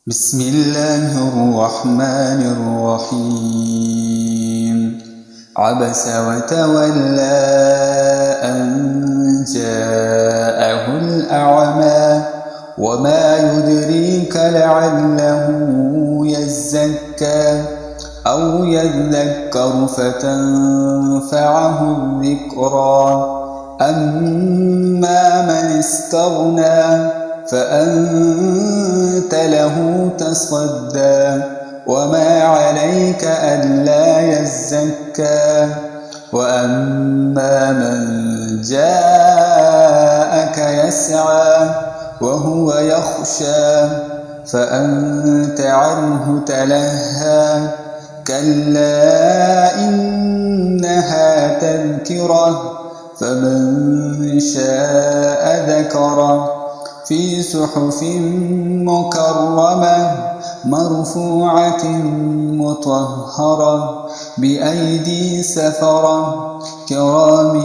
بسم الله الرحمن الرحيم عبس وتولى أن جاءه الأعمى وما يدريك لعله يزكى أو يذكر فتنفعه الذكرى أما من استغنى فأنت له تصدى وما عليك ألا يزكى وأما من جاءك يسعى وهو يخشى فأنت عنه تلهى كلا إنها تذكرة فمن شاء ذكره في صحف مكرمة مرفوعة مطهرة بأيدي سفرة كرام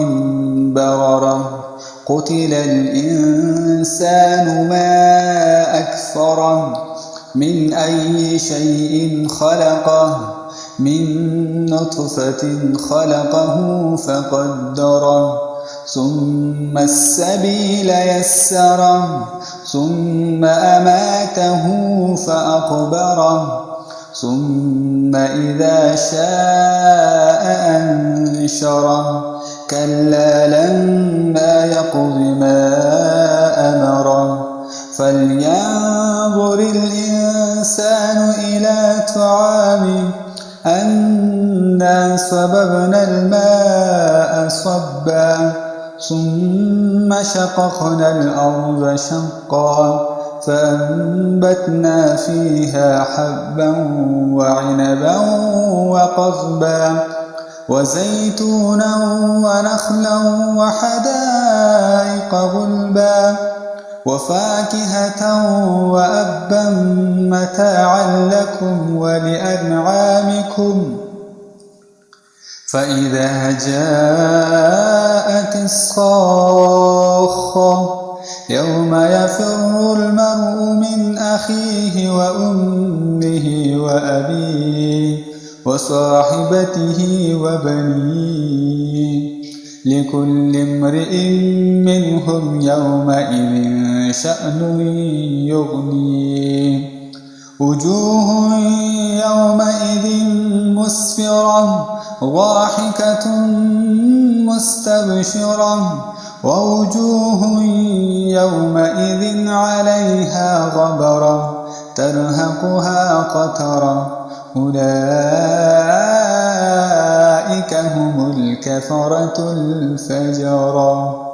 بررة قتل الإنسان ما أكفره من أي شيء خلقه من نطفة خلقه فقدره ثم السبيل يسره ثم أماته فأقبره ثم إذا شاء أنشره كلا لما يقض ما أمره فلينظر الإنسان إلى طعامه أنا صببنا الماء صبا ثم شققنا الأرض شقا فأنبتنا فيها حبا وعنبا وقضبا وزيتونا ونخلا وحدائق غلبا وفاكهة وأبا متاعا لكم ولأنعامكم فإذا جاءت الصاخة يوم يفر المرء من أخيه وأمه وأبيه وصاحبته وبنيه لكل امرئ منهم يومئذ شأن يغنيه وجوه يومئذ مسفرة ضاحكة مستبشرة ووجوه يومئذ عليها غبرة ترهقها قترة أولئك هم الكفرة الفجرة.